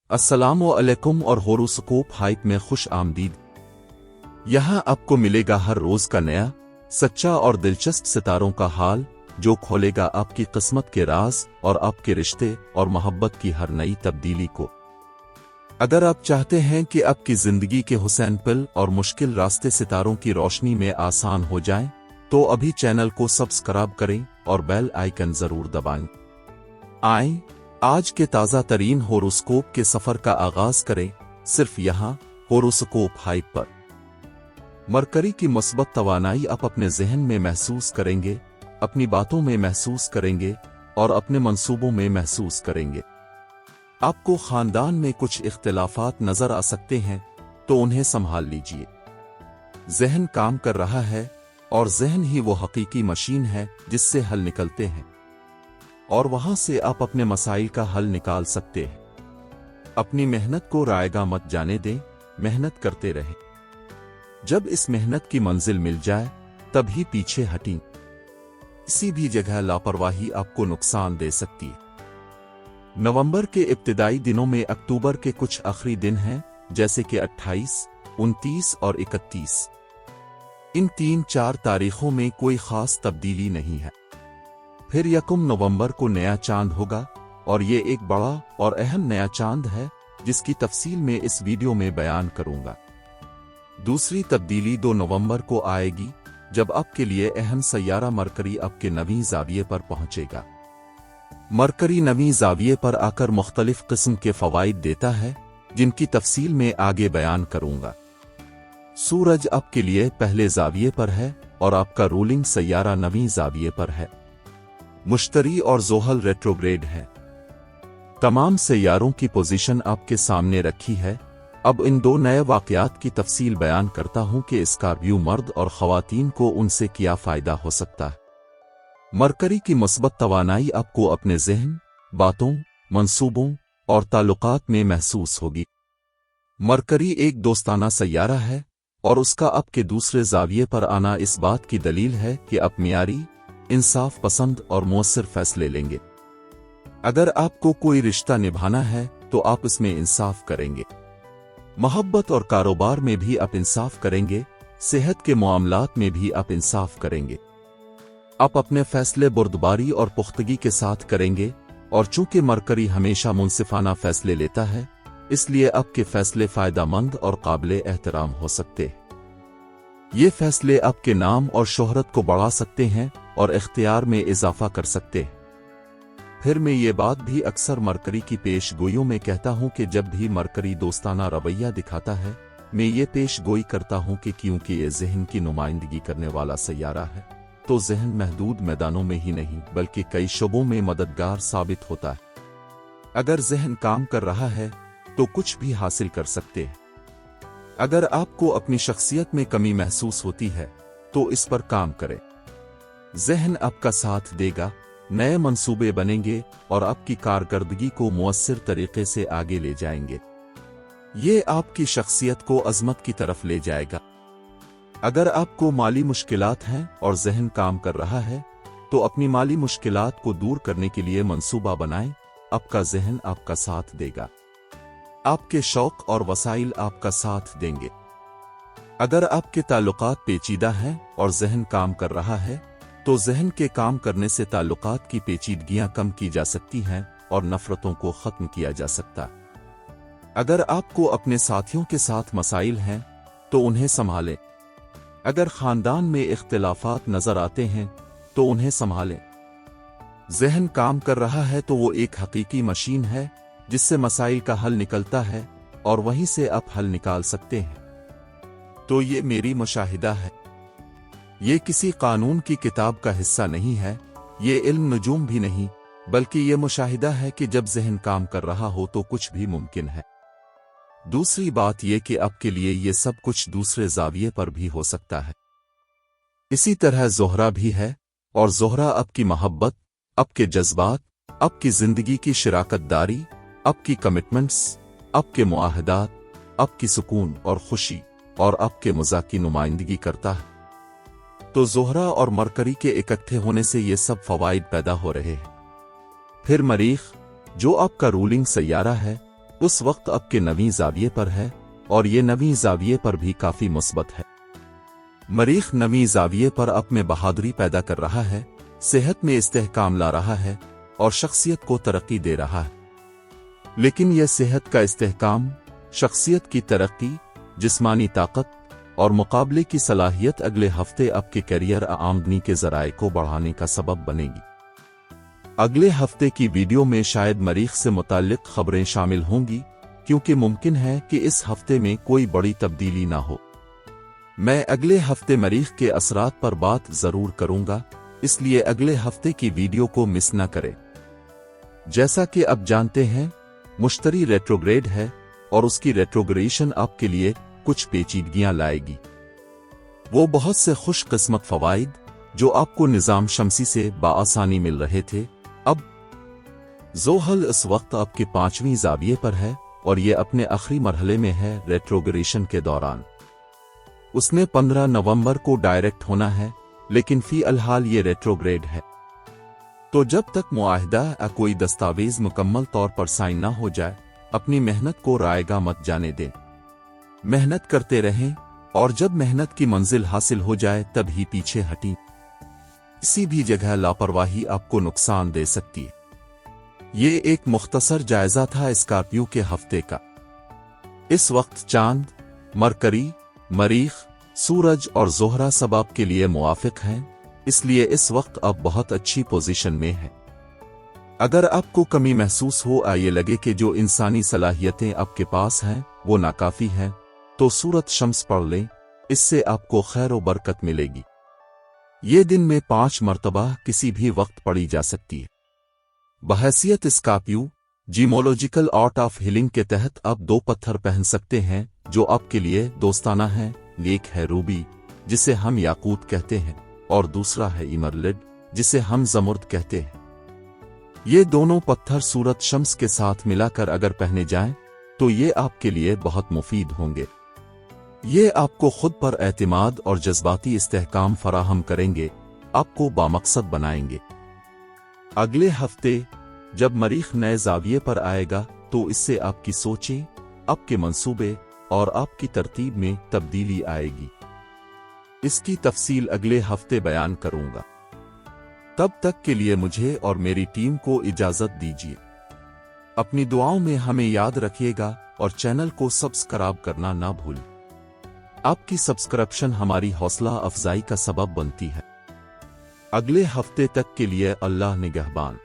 अस्सलामुअलैकुम और horoscope hype में खुश आमदीद। यहाँ आपको मिलेगा हर रोज का नया सच्चा और दिलचस्प सितारों का हाल, जो खोलेगा आपकी किस्मत के राज और आपके रिश्ते और मोहब्बत की हर नई तब्दीली को। अगर आप चाहते हैं कि आपकी जिंदगी के हुसैन पल और मुश्किल रास्ते सितारों की रोशनी में आसान हो जाएं, तो अभी चैनल को सब्सक्राइब करें और बेल आइकन जरूर दबाएं। आएं, आज के ताज़ा तरीन होरोस्कोप के सफर का आगाज करें, सिर्फ यहाँ होरोस्कोप हाइप पर। मरकरी की मुस्बत तवानाई आप अपने जहन में महसूस करेंगे, अपनी बातों में महसूस करेंगे और अपने मंसूबों में महसूस करेंगे। आपको खानदान में कुछ इख्तिलाफात नजर आ सकते हैं, तो उन्हें संभाल लीजिए। जहन काम कर रहा है और जहन ही वो हकीकी मशीन है जिससे हल निकलते हैं, और वहां से आप अपने मसाइल का हल निकाल सकते हैं। अपनी मेहनत को रायगा मत जाने दें, मेहनत करते रहें। जब इस मेहनत की मंजिल मिल जाए तब ही पीछे हटें। किसी भी जगह लापरवाही आपको नुकसान दे सकती है। नवंबर के इब्तिदाई दिनों में अक्टूबर के कुछ आखिरी दिन हैं, जैसे कि 28, 29 और 31। इन 3-4 तारीखों में कोई खास तब्दीली नहीं है। फिर 1 नवंबर को नया चांद होगा, और ये एक बड़ा और अहम नया चांद है जिसकी तफसील में इस वीडियो में बयान करूंगा। दूसरी तब्दीली 2 नवंबर को आएगी, जब आपके लिए अहम सैयारा मरकरी आपके नवीं ज़ाविये पर पहुंचेगा। मरकरी नवीं ज़ाविये पर आकर मुख्तलिफ किस्म के फवाइद देता है, जिनकी तफसील में आगे बयान करूंगा। सूरज आपके लिए पहले ज़ाविये पर है और आपका रूलिंग सैयारा नवीं ज़ाविये पर है। मुश्तरी और ज़ोहल रेट्रोग्रेड है। तमाम सैयारों की पोजीशन आपके सामने रखी है। अब इन 2 नए वाक़यात की तफसील बयान करता हूं कि इसका व्यू मर्द और ख़वातीन को उनसे क्या फ़ायदा हो सकता है। मरकरी की मुस्बत तवानाई आपको अपने ज़हन, बातों, मंसूबों और ताल्लुकात में महसूस होगी। मरकरी एक दोस्ताना सैयारा है और उसका आपके दूसरे ज़ाविये पर आना इस बात की दलील है कि आप मियारी, इंसाफ पसंद और मौसर फैसले लेंगे। अगर आपको कोई रिश्ता निभाना है तो आप इसमें इंसाफ करेंगे। मोहब्बत और कारोबार में भी आप इंसाफ करेंगे, सेहत के मामलात में भी आप इंसाफ करेंगे। आप अपने फैसले बुर्दबारी और पुख्तगी के साथ करेंगे, और चूंकि मरकरी हमेशा मुनसिफाना फैसले लेता है, इसलिए आपके फैसले फायदामंद और काबिले एहतराम हो सकते हैं। ये फैसले आपके नाम और शोहरत को बढ़ा सकते हैं और इख्तियार में इजाफा कर सकते हैं। फिर मैं ये बात भी अक्सर मरकरी की पेश गोइयों में कहता हूं कि जब भी मरकरी दोस्ताना रवैया दिखाता है, मैं ये पेश गोई करता हूं कि क्योंकि ये जहन की नुमाइंदगी करने वाला सैयारा है, तो जहन महदूद मैदानों में ही नहीं बल्कि कई शोबों में मददगार साबित होता है। अगर जहन काम कर रहा है तो कुछ भी हासिल कर सकते हैं। अगर आपको अपनी शख्सियत में कमी महसूस होती है तो इस पर काम करें। जहन आपका साथ देगा, नए मंसूबे बनेंगे और आपकी कारकर्दगी को मुअस्सिर तरीके से आगे ले जाएंगे। ये आपकी शख्सियत को अज़मत की तरफ ले जाएगा। अगर आपको माली मुश्किलात हैं और जहन काम कर रहा है, तो अपनी माली मुश्किलात को दूर करने के लिए मंसूबा बनाएं। आपका जहन आपका साथ देगा। आपके शौक और वसाइल आपका साथ देंगे। अगर आपके ताल्लुकात पेचीदा हैं और जहन काम कर रहा है, तो जहन के काम करने से ताल्लुकात की पेचीदगियां कम की जा सकती हैं और नफरतों को खत्म किया जा सकता है। अगर आपको अपने साथियों के साथ मसाइल हैं तो उन्हें संभालें। अगर खानदान में इख्तिलाफात नजर आते हैं तो उन्हें संभालें। जहन काम कर रहा है तो वो एक हकीकी मशीन है जिससे मसाइल का हल निकलता है, और वहीं से आप हल निकाल सकते हैं। तो ये मेरी मुशाहिदा है। ये किसी कानून की किताब का हिस्सा नहीं है, ये इल्म नजूम भी नहीं, बल्कि ये मुशाहिदा है कि जब जहन काम कर रहा हो तो कुछ भी मुमकिन है। दूसरी बात यह कि आपके लिए ये सब कुछ दूसरे ज़ाविये पर भी हो सकता है। इसी तरह ज़ोहरा भी है, और ज़ोहरा आपकी मोहब्बत, आपके जज्बात, आपकी जिंदगी की शराकतदारी, आपकी कमिटमेंट्स, आपके मुआहदात, आपकी सुकून और खुशी और आपके मज़ा की नुमाइंदगी करता है। तो ज़ोहरा और मरकरी के इकट्ठे होने से ये सब फवाइद पैदा हो रहे हैं। फिर मरीख, जो आपका रूलिंग सैयारा है, उस वक्त आपके नवी जाविये पर है और ये नवी जाविये पर भी काफी मुस्बत है। मरीख नवी जाविये पर अब में बहादुरी पैदा कर रहा है, सेहत में इस्तेहकाम ला रहा है और शख्सियत को तरक्की दे रहा है। लेकिन यह सेहत का इस्तेहकाम, शख्सियत की तरक्की, जिस्मानी ताकत और मुकाबले की सलाहियत अगले हफ्ते आपके करियर आमदनी के जराए को बढ़ाने का सबब बनेगी। अगले हफ्ते की वीडियो में शायद मरीख से मुताल्लिक खबरें शामिल होंगी, क्योंकि मुमकिन है कि इस हफ्ते में कोई बड़ी तब्दीली ना हो। मैं अगले हफ्ते मरीख के असरात पर बात जरूर करूंगा, इसलिए अगले हफ्ते की वीडियो को मिस न करें। जैसा कि अब जानते हैं, मुश्तरी रेट्रोग्रेड है और उसकी रेट्रोग्रेशन आपके लिए कुछ पेचीदगियां लाएगी। वो बहुत से खुशकिस्मत फवाइद जो आपको निजाम शमसी से बाआसानी मिल रहे थे, अब ज़ोहल इस वक्त आपके 5वीं जाविये पर है और ये अपने आखिरी मरहले में है रेट्रोग्रेशन के दौरान। उसने 15 नवंबर को डायरेक्ट होना है, लेकिन फी अलहाल ये रेट्रोग्रेड है। तो जब तक मुआहिदा या कोई दस्तावेज मुकम्मल तौर पर साइन ना हो जाए, अपनी मेहनत को रायगा मत जाने दें। मेहनत करते रहें और जब मेहनत की मंजिल हासिल हो जाए तब ही पीछे हटी। किसी भी जगह लापरवाही आपको नुकसान दे सकती है। ये एक मुख्तसर जायजा था स्कॉर्पियो के हफ्ते का। इस वक्त चांद, मरकरी, मरीख, सूरज और ज़ोहरा सब आपके लिए मुआफिक हैं, इसलिए इस वक्त आप बहुत अच्छी पोजीशन में हैं। अगर आपको कमी महसूस हो या ये लगे कि जो इंसानी सलाहियतें आपके पास हैं वो नाकाफी हैं, तो सूरत शम्स पढ़ लें, इससे आपको खैर व बरकत मिलेगी। ये दिन में 5 मरतबा किसी भी वक्त पढ़ी जा सकती है। बहैसियत स्कॉर्पियो जीमोलॉजिकल आर्ट ऑफ हीलिंग के तहत आप 2 पत्थर पहन सकते हैं जो आपके लिए दोस्ताना हैं। एक है रूबी, जिसे हम याकूत कहते हैं, और दूसरा है इमरल्ड, जिसे हम जमुर्द कहते हैं। ये दोनों पत्थर सूरत शम्स के साथ मिलाकर अगर पहने जाएं, तो ये आपके लिए बहुत मुफीद होंगे। ये आपको खुद पर एतमाद और जज्बाती इस्तेहकाम फराहम करेंगे, आपको बामकसद बनाएंगे। अगले हफ्ते जब मरीख नए जाविये पर आएगा, तो इससे आपकी सोचें, आपके मंसूबे और आपकी तरतीब में तब्दीली आएगी। इसकी तफसील अगले हफ्ते बयान करूंगा। तब तक के लिए मुझे और मेरी टीम को इजाजत दीजिए। अपनी दुआओं में हमें याद रखिएगा और चैनल को सब्सक्राइब करना ना भूलें। आपकी सब्सक्रिप्शन हमारी हौसला अफजाई का सबब बनती है। अगले हफ्ते तक के लिए अल्लाह निगहबान।